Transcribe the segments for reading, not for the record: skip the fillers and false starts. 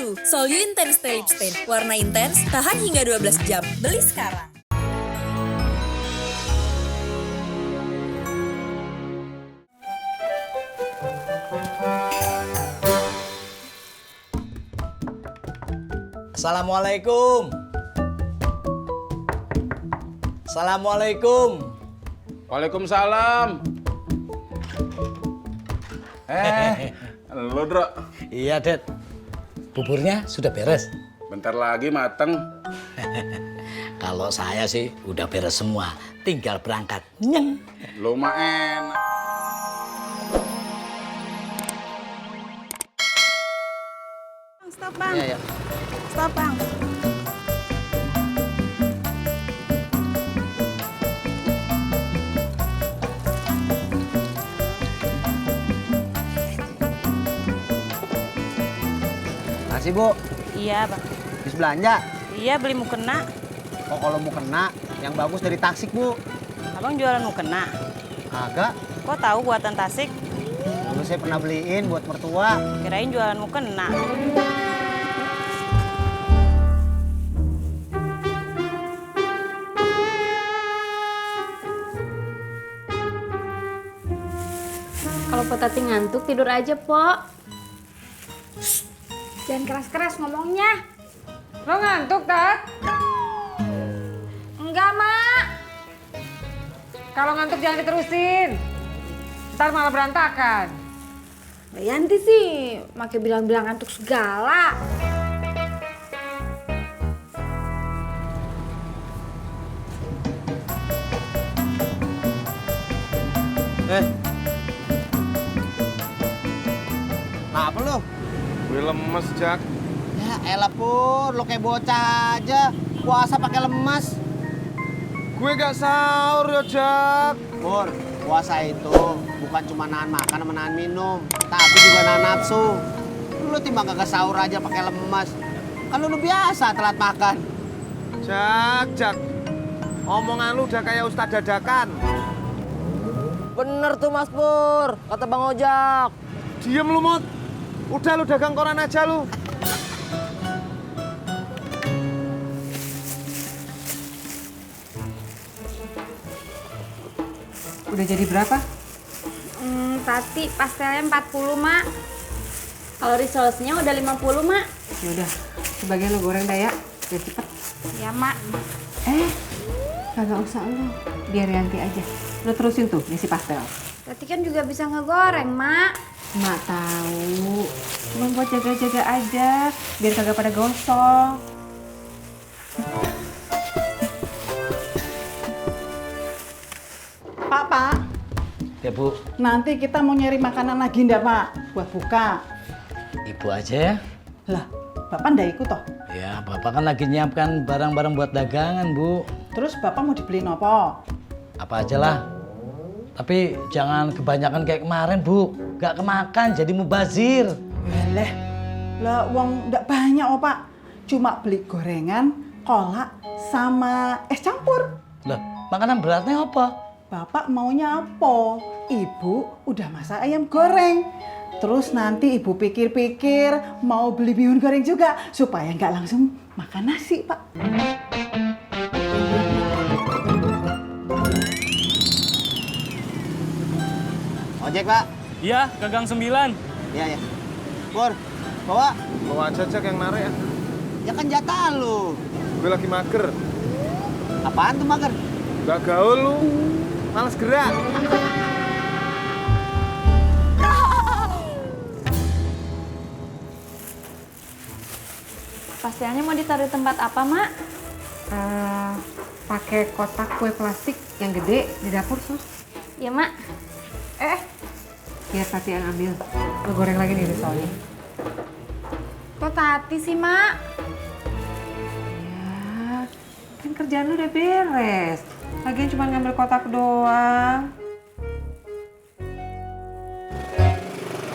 Baru, Solyu Intense Stay Lip Stain. Warna intens, tahan hingga 12 jam. Beli sekarang. Assalamualaikum. Assalamualaikum. Waalaikumsalam. Lu, Dro. Iya, Det. Buburnya sudah beres? Bentar lagi mateng. Kalau saya sih udah beres semua. Tinggal berangkat. Nyeng. Lu mah enak. Stop, Bang. Iya, ya. Stop, Bang. Makasih, Bu. Iya, Bang. Habis belanja. Iya, beli mukena. Oh, kalau mau kena, yang bagus dari Tasik, Bu. Abang jualan mukena. Agak. Kok tahu buatan Tasik? Dulu saya pernah beliin buat mertua. Kirain jualan mukena. Kalau Po Tati ngantuk, tidur aja, Po. Jangan keras-keras ngomongnya. Lo ngantuk, Tat? Enggak, Mak. Kalau ngantuk jangan diterusin. Ntar malah berantakan. Mbak Yanti sih, makai bilang-bilang ngantuk segala. Nah, apa lu? Gue lemes, Jak. Ya elah, Pur. Lu kayak bocah aja. Puasa pakai lemas. Gue gak sahur ya, Jak. Pur, puasa itu bukan cuma nahan makan sama nahan minum, tapi juga nahan nafsu. Lu timbang kagak sahur aja pakai lemas. Kan lu biasa telat makan. Jak. Omongan lu udah kayak Ustadz dadakan. Bener tuh, Mas Pur. Kata Bang Ojak. Diem lu, Mut. Udah lu dagang koran aja lu. Udah jadi berapa? Tati, pastelnya 40, Mak. Kalau risolesnya udah 50, Mak. Yaudah, sebagian lo goreng dah ya. Biar cepet. Ya, Mak. Kagak usah lo. Biar Yanti aja. Lo terusin tuh ngisi pastel. Tati kan juga bisa ngegoreng, Mak. Mak tahu. Cuma buat jaga-jaga aja. Biar kagak pada gosong. Pak, Ya, Bu. nanti kita mau nyari makanan lagi ndak, Pak? Buat buka. Ibu aja ya. Lah, Bapak ndak ikut toh? Ya, Bapak kan lagi nyiapkan barang-barang buat dagangan, Bu. Terus Bapak mau dibeliin apa? Apa aja lah. Tapi jangan kebanyakan kayak kemarin, Bu. Gak kemakan, jadi mubazir. Weleh, lah uang ndak banyak, oh Pak. Cuma beli gorengan, kolak, sama es campur. Lah, makanan beratnya apa? Bapak maunya apa? Ibu udah masak ayam goreng. Terus nanti ibu pikir-pikir mau beli bihun goreng juga supaya nggak langsung makan nasi, Pak. Ojek, Pak. Iya, gagang 9. Iya, ya. Pur, bawa. Bawa aja, Jak, yang narik ya. Ya kan jatah lu. Gue lagi mager. Apaan tuh mager? Gak gaul lu. Males gerak. Pastelnya mau ditaruh di tempat apa, Mak? Pakai kotak kue plastik yang gede di dapur, Sus. Ya, Mak. Biar Tati yang ambil. Lo goreng lagi nih risolnya. Kok Tati sih, Mak? Ya, kan kerjaan lu udah beres. Lagian cuma ngambil kotak doang.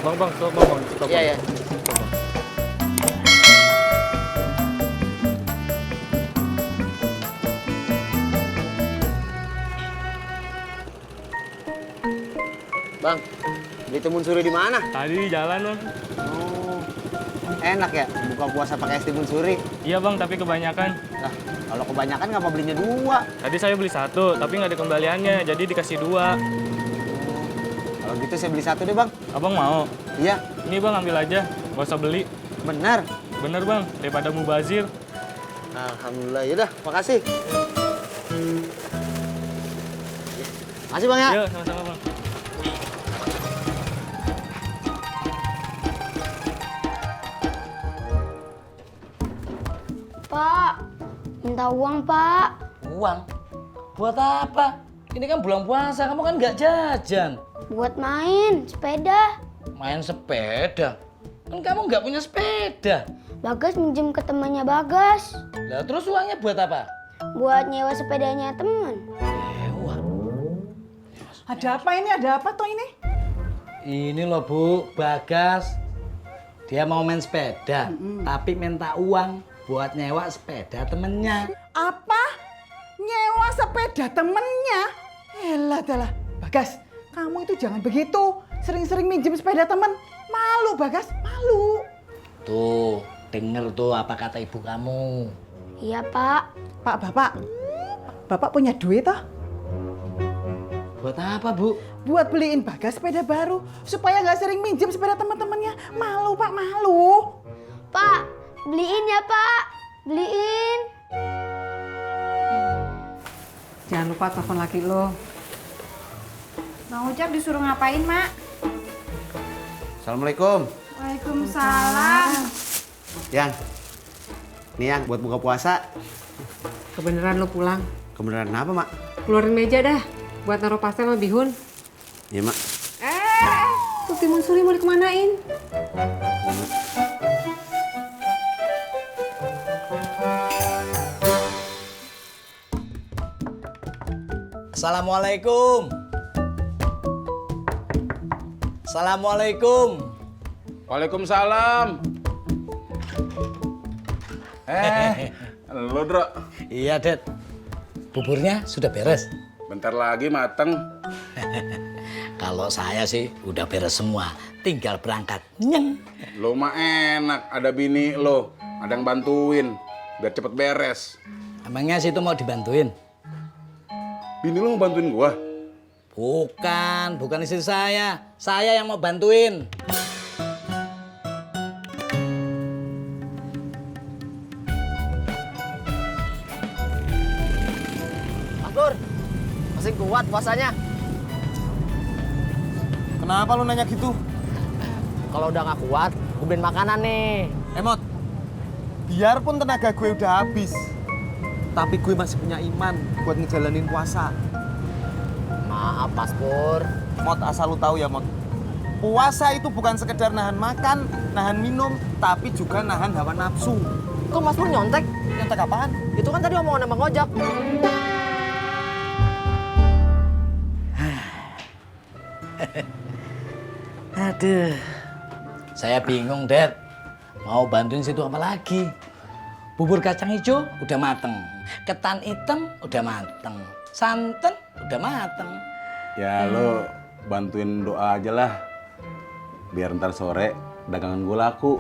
Bang, stop, Bang. Stop. Iya, ya. Bang, beli timun suri di mana? Tadi di jalan, Bang. Oh. Enak ya buka puasa pakai es timun suri. Iya bang, tapi kebanyakan. Nah, kalau kebanyakan ngapa belinya 2? Tadi saya beli 1, tapi nggak ada kembaliannya, jadi dikasih 2. Kalau gitu saya beli 1 deh, Bang. Abang mau? Iya, Ini bang, ambil aja, nggak usah beli. benar. Bener bang, daripada mubazir. Alhamdulillah, yaudah, makasih. Makasih, Bang ya. Iya, sama-sama bang. Pak, minta uang, Pak. Uang? Buat apa? Ini kan bulan puasa, kamu kan nggak jajan. Buat main sepeda. Main sepeda? Kan kamu nggak punya sepeda. Bagas minjem ke temannya Bagas. Lah terus uangnya buat apa? Buat nyewa sepedanya teman. Wah, Ada apa ini? Ada apa toh ini? ini loh Bu, Bagas. Dia mau main sepeda, tapi minta uang buat nyewa sepeda temennya. Apa? Nyewa sepeda temennya? Elah, adalah. Bagas, kamu itu jangan begitu. Sering-sering minjem sepeda temen. Malu, Bagas, malu. Tuh, denger tuh apa kata ibu kamu. Iya, Pak. Pak, Bapak punya duit toh? Buat apa, Bu? Buat beliin Bagas sepeda baru. Supaya nggak sering minjem sepeda teman-temannya. Malu, Pak, malu. Pak, beliin ya, Pak. Beliin. Jangan lupa telepon laki lo. Mang Ojak disuruh ngapain, Mak? Assalamualaikum. Waalaikumsalam. Yang, nih yang buat buka puasa. Kebeneran lo pulang. Kebenaran apa, Mak? Keluarin meja dah. Buat naruh pastel sama bihun. Iya, Mak. Tuh timun suri mau dikemanain? Assalamualaikum. Assalamualaikum. Waalaikumsalam. Lo Dro, Iya, Det. Buburnya sudah beres. bentar lagi mateng. Kalau saya sih udah beres semua, tinggal berangkat. Nyeng. Lo mah enak, ada bini lo, ada yang bantuin, biar cepet beres. Emangnya situ mau dibantuin? Bini lo mau bantuin gua? Bukan istri saya. Saya yang mau bantuin. Mas Pur, masih kuat puasanya? Kenapa lu nanya gitu? Kalau udah nggak kuat, gue beliin makanan nih. Emot, biarpun tenaga gue udah habis, tapi gue masih punya iman buat ngejalanin puasa. Maaf, Mas Pur. Mot, asal lu tahu ya, Mot. Puasa itu bukan sekedar nahan makan, nahan minum, tapi juga nahan hawa nafsu. Kok Mas Pur nyontek? Nyontek apaan? Itu kan tadi omongan Bang Ojak. Aduh. Saya bingung, Det. Mau bantuin situ apa lagi? Bubur kacang hijau udah mateng. Ketan hitam udah mateng. Santan udah mateng. Ya lo bantuin doa aja lah, biar ntar sore dagangan gue laku.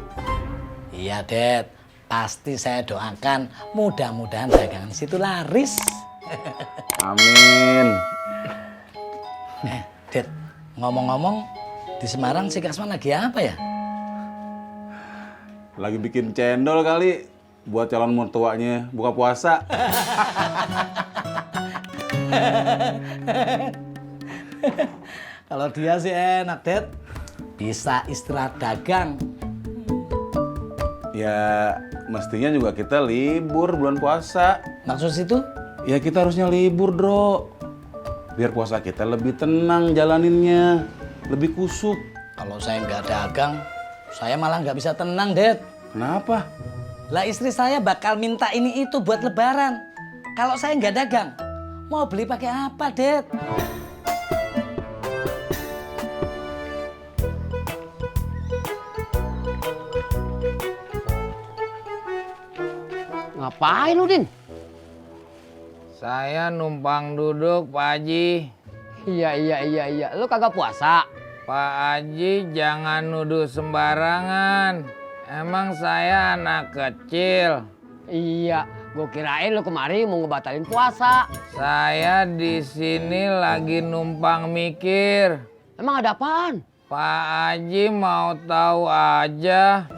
Iya, Det. Pasti saya doakan mudah-mudahan dagangan situ laris. Amin. Det, ngomong-ngomong, di Semarang si Kasman lagi apa ya? Lagi bikin cendol kali buat calon mertuanya buka puasa. Kalau dia sih enak, Det. Bisa istirahat dagang. Ya mestinya juga kita libur bulan puasa. Maksud situ? Ya kita harusnya libur, Dro. Biar puasa kita lebih tenang jalaninnya, lebih kusuk. Kalau saya nggak dagang, saya malah nggak bisa tenang, Det. Kenapa? Lah istri saya bakal minta ini itu buat lebaran. Kalau saya nggak dagang, mau beli pakai apa, Det? Ngapain lu, Din? Saya numpang duduk, Pak Haji. Iya. Lu kagak puasa? Pak Haji jangan nuduh sembarangan. Emang saya anak kecil. Iya, gue kirain lu kemari mau ngebatalin puasa. Saya di sini lagi numpang mikir. Emang ada apaan? Pak Haji mau tahu aja.